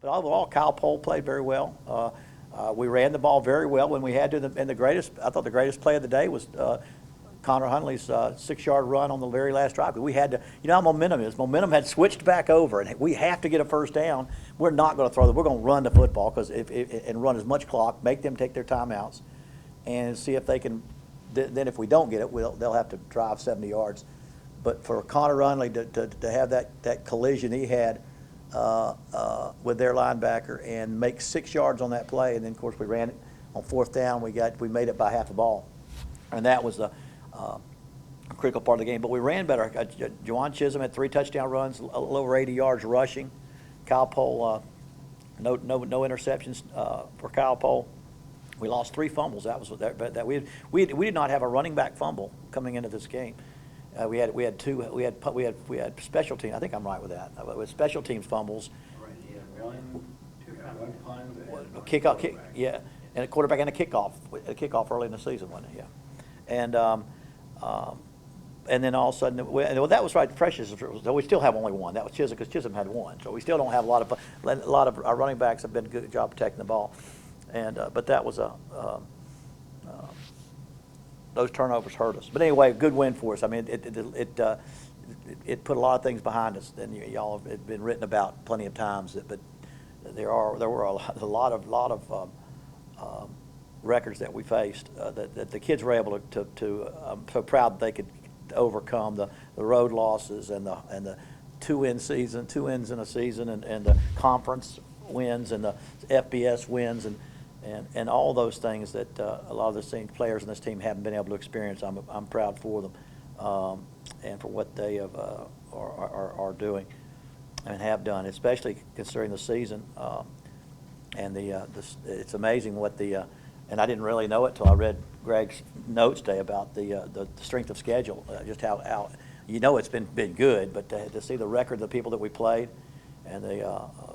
But overall, Kyle Pohl played very well. We ran the ball very well when we had to. And I thought the greatest play of the day was Connor Huntley's 6-yard run on the very last drive. We had to, you know how momentum is. Momentum had switched back over, and we have to get a first down. We're not going to throw we're going to run the football and run as much clock, make them take their timeouts, and see if they can. Then if we don't get it, they'll have to drive 70 yards. But for Connor Huntley to have that collision he had with their linebacker and make 6 yards on that play, and then of course we ran it on fourth down. We made it by half a ball, and that was a critical part of the game. But we ran better. Juwan Chisholm had 3 touchdown runs, a little over 80 yards rushing. Kyle Pohl, no interceptions for Kyle Pohl. We lost 3 fumbles. That was that we did not have a running back fumble coming into this game. We had special teams. I think I'm right with that. With special teams fumbles. Right. One punt. Kickoff, yeah, and a quarterback and a kickoff early in the season, wasn't it? Yeah, and then all of a sudden, that was right. Precious, so we still have only one. That was Chisholm, because Chisholm had 1. So we still don't have a lot of our running backs have been a good job protecting the ball, and but that was those turnovers hurt us. But anyway, good win for us. I mean, it put a lot of things behind us, and y'all have been written about plenty of times. But there were a lot of records that we faced that the kids were able to I'm so proud that they could overcome the road losses and the 2 wins in a season, and the conference wins and the FBS wins and all those things that a lot of the players in this team haven't been able to experience. I'm proud for them and for what they are doing and have done, especially considering the season. And it's amazing what and I didn't really know it till I read Greg's notes today about the strength of schedule, just how it's been good, but to see the record of the people that we played, and the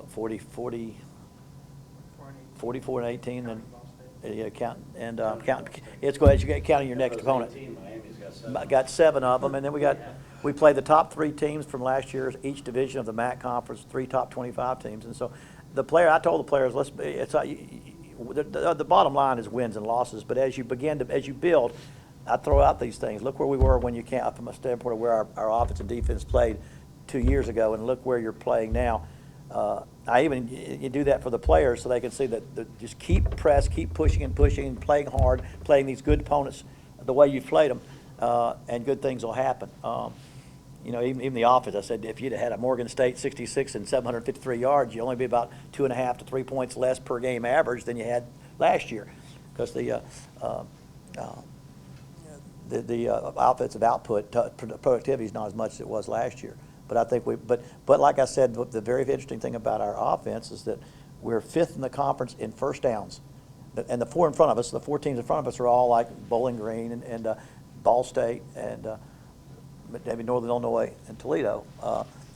44 and 18, and it's go ahead. You get counting your next opponent. Miami's got 7 of them, and then we played the top 3 teams from last year's each division of the MAC conference, 3 top 25 teams, and so I told the players, the bottom line is wins and losses, but as you build, I throw out these things. Look where we were when you can't, from a standpoint of where our offense and defense played 2 years ago, and look where you're playing now. You do that for the players so they can see that just keep pushing and playing hard, playing these good opponents the way you've played them, and good things will happen. Even the offense, I said, if you'd have had a Morgan State 66 and 753 yards, you'd only be about 2.5 to 3 points less per game average than you had last year, because the offensive output, productivity is not as much as it was last year. But I think but like I said, the very interesting thing about our offense is that we're 5th in the conference in first downs, and the 4 in front of us, the 4 teams in front of us are all like Bowling Green and Ball State and maybe Northern Illinois and Toledo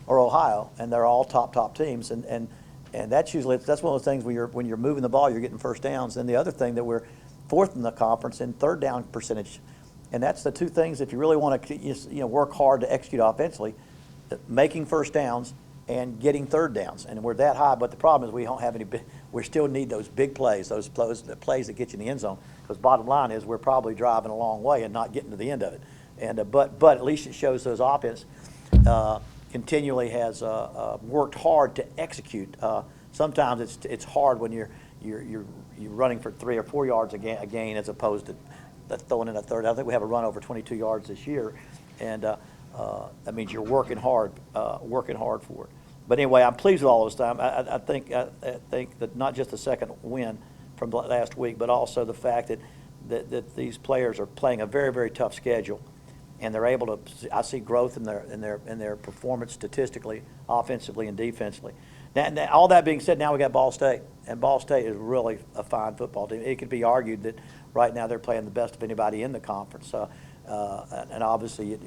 or Ohio, and they're all top teams, and that's one of those things when you're moving the ball, you're getting first downs. And the other thing that we're 4th in the conference in third down percentage, and that's the 2 things if you really want to work hard to execute offensively, making first downs and getting third downs, and we're that high. But the problem is we don't have any. We still need those big plays, those plays that get you in the end zone. Because bottom line is we're probably driving a long way and not getting to the end of it. And but at least it shows those offense continually has worked hard to execute. Sometimes it's hard when you're running for 3 or 4 yards a gain as opposed to throwing in a third. I think we have a run over 22 yards this year, and that means you're working hard for it. But anyway, I'm pleased with all this time. I think that not just the second win from last week, but also the fact that these players are playing a very, very tough schedule, and they're able to. I see growth in their performance statistically, offensively and defensively. Now, all that being said, now we got Ball State, and Ball State is really a fine football team. It could be argued that right now they're playing the best of anybody in the conference, and obviously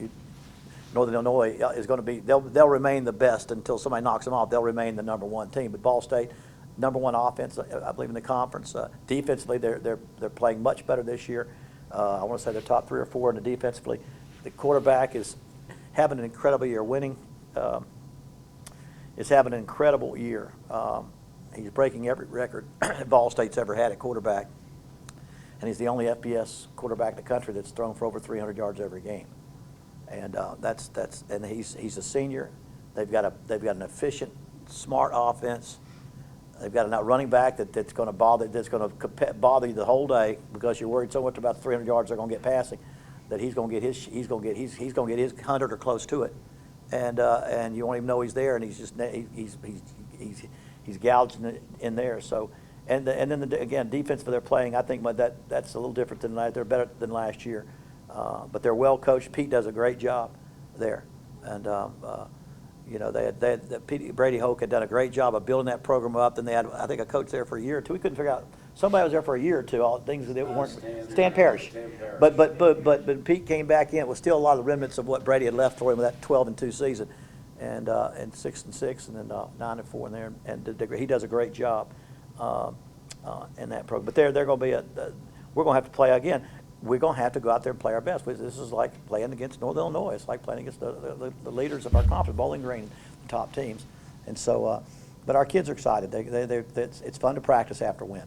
Northern Illinois is going to be. They'll remain the best until somebody knocks them off. They'll remain the number 1 team. But Ball State, number 1 offense, I believe, in the conference. Defensively, they're playing much better this year. I want to say they're top 3 or 4 in the defensively. The quarterback is having an incredible year. Is having an incredible year. He's breaking every record Ball State's ever had at quarterback. And he's the only FBS quarterback in the country that's thrown for over 300 yards every game. And and he's a senior. They've got an efficient, smart offense. They've got a running back that's going to bother you the whole day because you're worried so much about the 300 yards they're going to get passing that he's going to get his 100 or close to it, and you won't even know he's there, and he's gouging in there. So and then again, defense for their playing, I think that's a little different than they're better than last year, but they're well coached. Pete does a great job there, and. Brady Hoke had done a great job of building that program up. Then they had, I think, a coach there for a year or two. We couldn't figure out. Somebody was there for a year or two. All things that weren't. Stan Parrish. But Pete came back in. It was still a lot of remnants of what Brady had left for him with that 12-2 season, and 6-6, and then 9-4 in there. And he does a great job in that program. But they're going to be we're going to have to play again. We're going to have to go out there and play our best. This is like playing against Northern Illinois. It's like playing against the leaders of our conference, Bowling Green, the top teams. And so, but our kids are excited. It's fun to practice after win.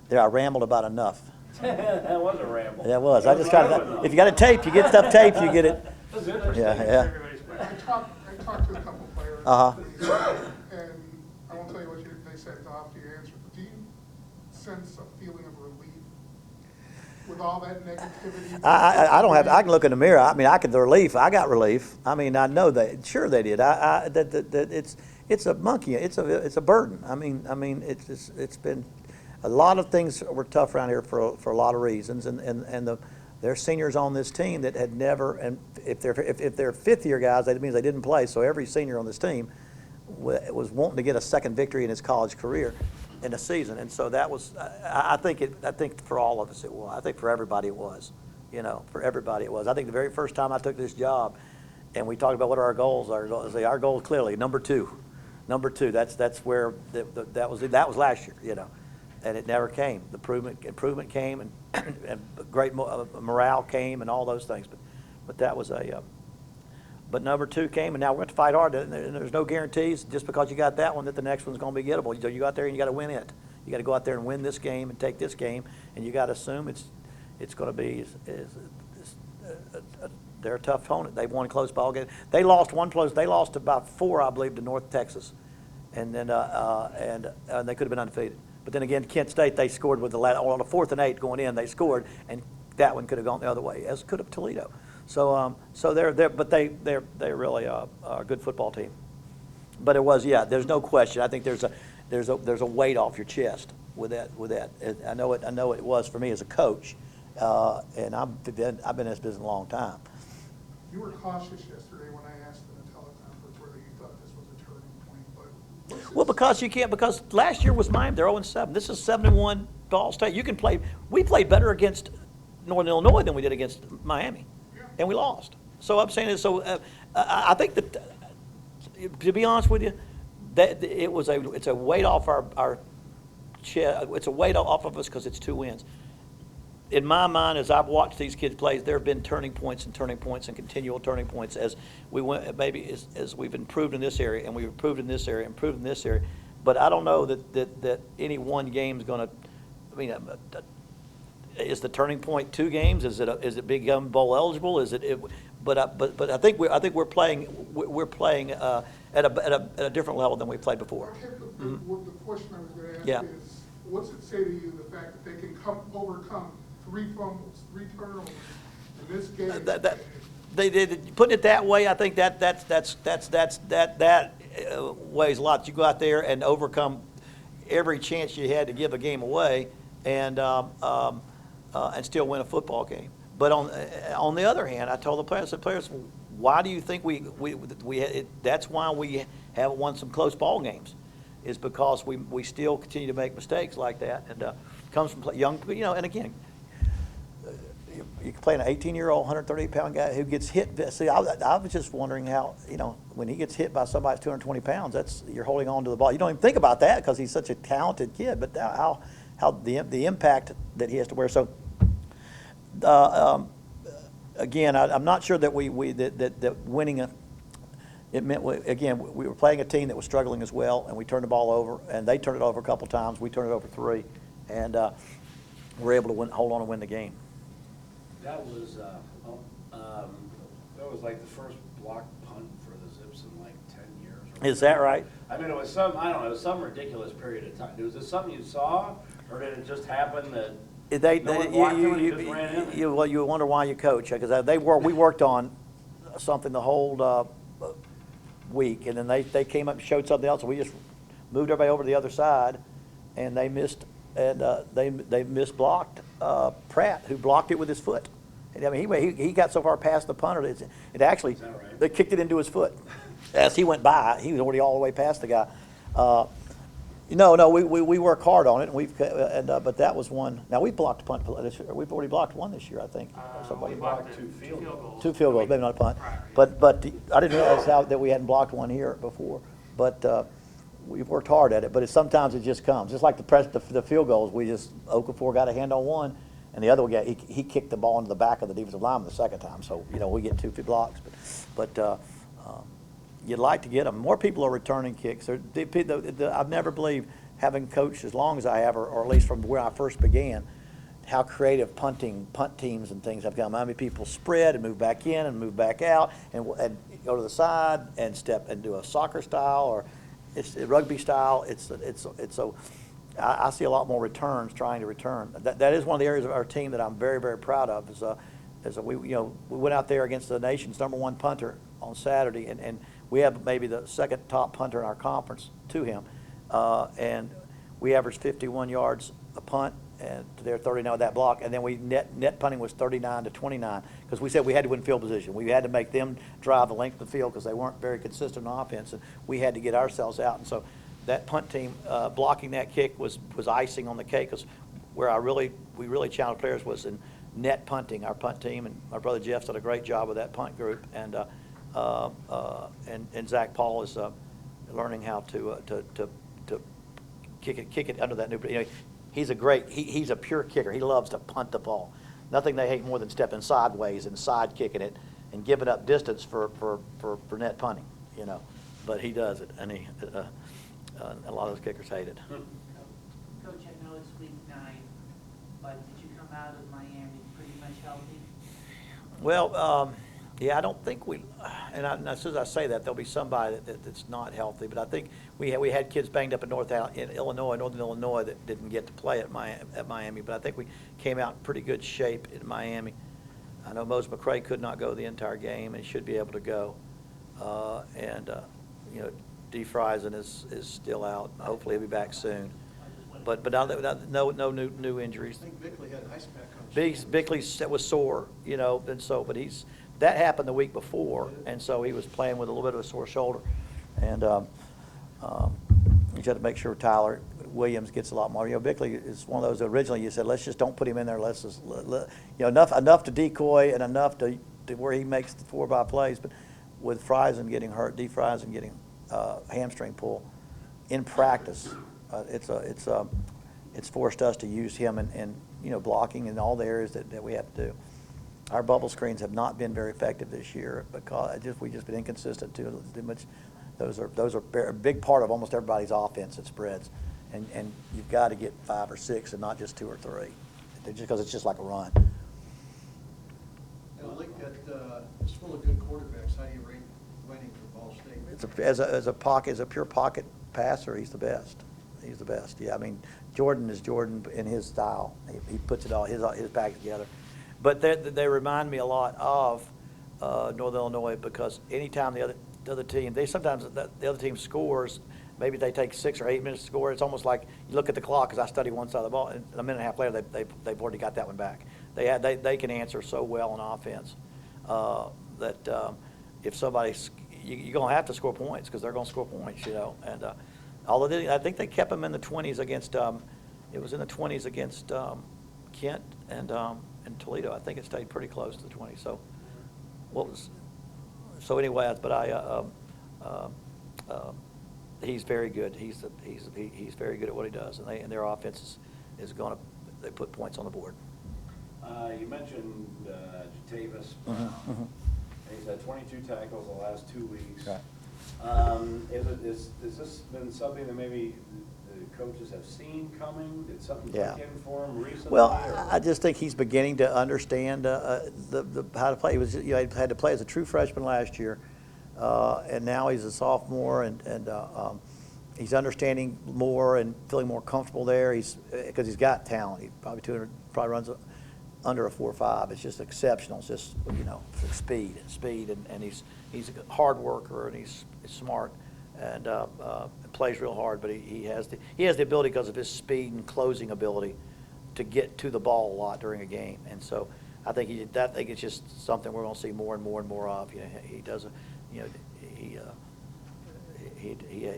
There, I rambled about enough. That was a ramble. That was. I just kind of. If you got it taped, you get stuff taped, you get it. That's interesting. Yeah. I talked to a couple players. And I won't tell you what they said after your answer, but do you sense a feeling of relief with all that negativity? I don't have. I can look in the mirror. I mean, I got relief. I mean, I know that. Sure, they did. It's a monkey. It's a burden. I mean, it's been a lot of things were tough around here for a lot of reasons, and there are seniors on this team that had never. And if they're fifth-year guys, that means they didn't play. So every senior on this team was wanting to get a second victory in his college career in a season, and so that was. I think for all of us it was. I think for everybody it was. For everybody it was. I think the very first time I took this job, and we talked about what our goals are. Our goal clearly number two. That's where that was last year. And it never came. The improvement came, and great morale came, and all those things. But that was But number two came, and now we're going to fight hard. And there's no guarantees just because you got that one that the next one's going to be gettable. You go out there and you got to win it. You got to go out there and win this game and take this game, and you got to assume it's going to be they're a tough opponent. They've won close ball games. They lost one close. They lost about 4, I believe, to North Texas, and then and they could have been undefeated. But then again, Kent State, they scored with on the 4th and 8 going in. They scored, and that one could have gone the other way, as could have Toledo. So they're really a good football team. But it was, there's no question. I think there's a weight off your chest with that. I know it was for me as a coach, and I've been in this business a long time. You were cautious yesterday when I asked in the teleconference whether you thought this was a turning point, but well, because you can't. Because last year was Miami. They're 0-7. This is 7-1 Ball State. You can play. We played better against Northern Illinois than we did against Miami, and we lost. So I'm saying is I think that to be honest with you, that it's a weight off our chest. It's a weight off of us because it's 2 wins. In my mind, as I've watched these kids play, there have been turning points and continual turning points as we went. Maybe as we've improved in this area and we've improved in this area, improved in this area. But I don't know that any one game is going to. I mean, is the turning point 2 games? Is it become bowl eligible? Is it? But I think we're playing at a different level than we played before. Okay, the question I was going to ask is, what's it say to you the fact that they can overcome 3 fumbles, 3 turnovers in this game? They putting it that way. I think that weighs a lot. You go out there and overcome every chance you had to give a game away, and still win a football game. But on the other hand, I told the players, why do you think that's why we haven't won some close ball games, is because we still continue to make mistakes like that, and comes from young, and again, you can play an 18-year-old, 138-pound guy who gets hit. See, I was just wondering how, when he gets hit by somebody that's 220 pounds, you're holding on to the ball. You don't even think about that because he's such a talented kid, but how the impact that he has to wear. So, again, I'm not sure that that winning it meant, again, we were playing a team that was struggling as well, and we turned the ball over, and they turned it over a couple times. We turned it over 3, and we're able to hold on and win the game. That was, that was like the first block punt for the Zips in like 10 years. Is that right? I mean, it was I don't know, it was some ridiculous period of time. Was this something you saw, or did it just happen that no one blocked him and he just ran in? Well, you wonder why you coach, because we worked on something the whole week, and then they came up and showed something else, and we just moved everybody over to the other side, and they missed, and they misblocked Pratt, who blocked it with his foot. And, I mean, he got so far past the punter, it actually, Is that right? they kicked it into his foot. As he went by, he was already all the way past the guy. No, we work hard on it, and but that was one. Now, we've blocked a punt this year. We've already blocked one this year, I think. Somebody we blocked 2 field goals. 2 field goals, maybe not a punt. Prior, But I didn't realize that we hadn't blocked one here before. But we've worked hard at it. But sometimes it just comes. Just like the field goals, Okafor got a hand on one, and the other guy, he kicked the ball into the back of the defensive lineman the second time. So, we get 2 blocks. But you'd like to get them. More people are returning kicks. I've never believed, having coached as long as I have, or at least from where I first began, how creative punt teams and things have become. How many people spread and move back in and move back out and go to the side and step and do a soccer style or it's a rugby style. So I see a lot more returns trying to return. That is one of the areas of our team that I'm very, very proud of. We went out there against the nation's #1 punter on Saturday, and we have maybe the second top punter in our conference to him, and we averaged 51 yards a punt, and to their 39 with that block, and then we net punting was 39 to 29 because we said we had to win field position. We had to make them drive the length of the field because they weren't very consistent on offense, and we had to get ourselves out. And so that punt team blocking that kick was icing on the cake, because where we really challenged players was in net punting. Our punt team, and my brother Jeff did a great job with that punt group, and Zach Paul is learning how to kick it under that new. He's a pure kicker. He loves to punt the ball. Nothing they hate more than stepping sideways and side kicking it and giving up distance for net punting. But he does it, and a lot of those kickers hate it. Coach, I know it's week 9, but did you come out of Miami pretty much healthy? Well, yeah, I don't think and as soon as I say that, there'll be somebody that's not healthy. But I think we had kids banged up in northern Illinois that didn't get to play at Miami. But I think we came out in pretty good shape in Miami. I know Mose McCray could not go the entire game, and he should be able to go. D. Friesen is still out. Hopefully he'll be back soon. But no new injuries. I think Bickley had an ice pack on. Bickley was sore, and so, but that happened the week before, and so he was playing with a little bit of a sore shoulder. And you just have to make sure Tyler Williams gets a lot more. Bickley is one of those, originally you said, let's just don't put him in there. Let's just, enough to decoy and enough to where he makes the 4-by plays. But with Friesen getting hurt, D. Friesen getting hamstring pull in practice, it's forced us to use him in blocking in all the areas that we have to do. Our bubble screens have not been very effective this year because we've just been inconsistent too much. Those are a big part of almost everybody's offense that spreads, and you've got to get 5 or 6 and not just 2 or 3, just because it's just like a run. And I like that it's full of good quarterbacks. How do you rate Lanning for Ball State? As a pure pocket passer, he's the best. He's the best. Yeah, I mean, Jordan is Jordan in his style. He puts it all his package together. But they remind me a lot of Northern Illinois, because anytime the other team, sometimes the other team scores, maybe they take 6 or 8 minutes to score. It's almost like you look at the clock, because I study one side of the ball, and a minute and a half later they've already got that one back. They can answer so well on offense that if somebody's you're going to have to score points, because they're going to score points, And although I think they kept them in the 20s against it was in the 20s against Kent and Toledo. I think it stayed pretty close to the 20. So anyway, but he's very good. He's very good at what he does, and their offense is going to they put points on the board. You mentioned Jatavis. Mm-hmm. He's had 22 tackles the last 2 weeks. Right. Is this been something that maybe the coaches have seen coming? Did something Yeah. click in for him recently? Well, or- I just think he's beginning to understand how to play. He was, he had to play as a true freshman last year, and now he's a sophomore, and he's understanding more and feeling more comfortable there. Because he's got talent. He probably runs under a 4.5. It's just exceptional. It's just speed, and he's a hard worker, and he's smart, and plays real hard. But he has the ability, because of his speed and closing ability, to get to the ball a lot during a game. And so I think it's just something we're going to see more and more and more of. He does he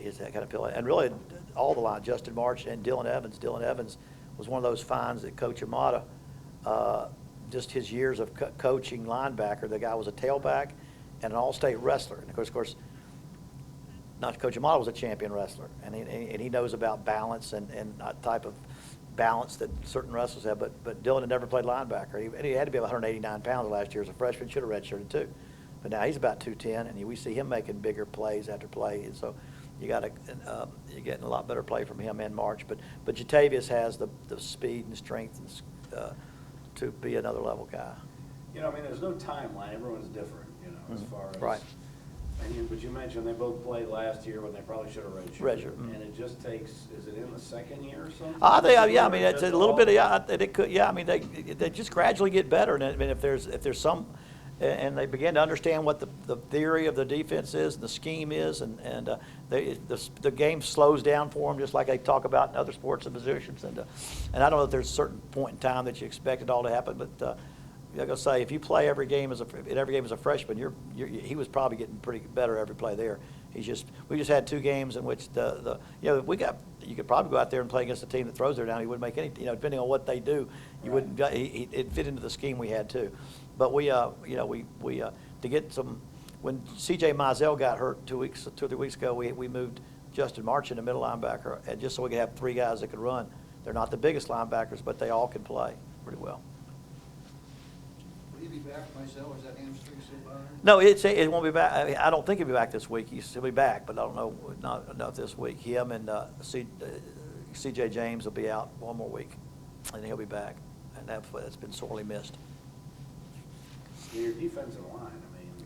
is that kind of ability. And really, all the line, Justin March and Dylan Evans. Dylan Evans was one of those finds that Coach Amata, just his years of coaching linebacker, the guy was a tailback and an all-state wrestler. And of course, not Coach Amata was a champion wrestler, and he knows about balance and that type of balance that certain wrestlers have. But Dylan had never played linebacker. He had to be about 189 pounds last year as a freshman. Should have redshirted too. But now he's about 210, and we see him making bigger plays after play. And so you're getting a lot better play from him in March. But Jatavius has the speed and strength to be another level guy. There's no timeline. Everyone's different, as far as. Right. But you mentioned they both played last year when they probably should have redshirted. And it just takes, is it in the second year or something? I think, yeah. I mean, it's a little bit of, it could, yeah. I mean, they just gradually get better. And I mean, if there's some, and they begin to understand what the theory of the defense is and the scheme is, and the game slows down for them, just like they talk about in other sports and positions. And I don't know if there's a certain point in time that you expect it all to happen, but like I say, if you play every game as a freshman, he was probably getting pretty better every play there. We just had 2 games in which you could probably go out there and play against a team that throws there down. He wouldn't make any, depending on what they do, you wouldn't. It fit into the scheme we had too. But we to get some. When C.J. Mizell got hurt 2 or 3 weeks ago, we moved Justin March into middle linebacker, and just so we could have 3 guys that could run. They're not the biggest linebackers, but they all can play pretty well. Will he be back, Mizell? Is that hamstring still bothering him? No, it won't be back. I mean, I don't think he'll be back this week. He'll be back, but I don't know, not enough this week. Him and C.J. James will be out 1 more week, and he'll be back, and that's been sorely missed. Your defensive line,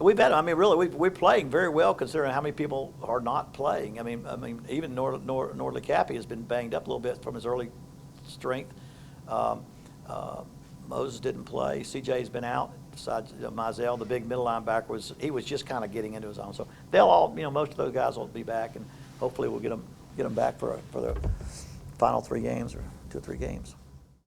Really, we're playing very well considering how many people are not playing. I mean, even Nordley Cappy has been banged up a little bit from his early strength. Moses didn't play. CJ's been out. Besides Mizell, the big middle linebacker, was just kind of getting into his own. So they'll all, most of those guys will be back, and hopefully we'll get them back for the final 3 games or 2 or 3 games.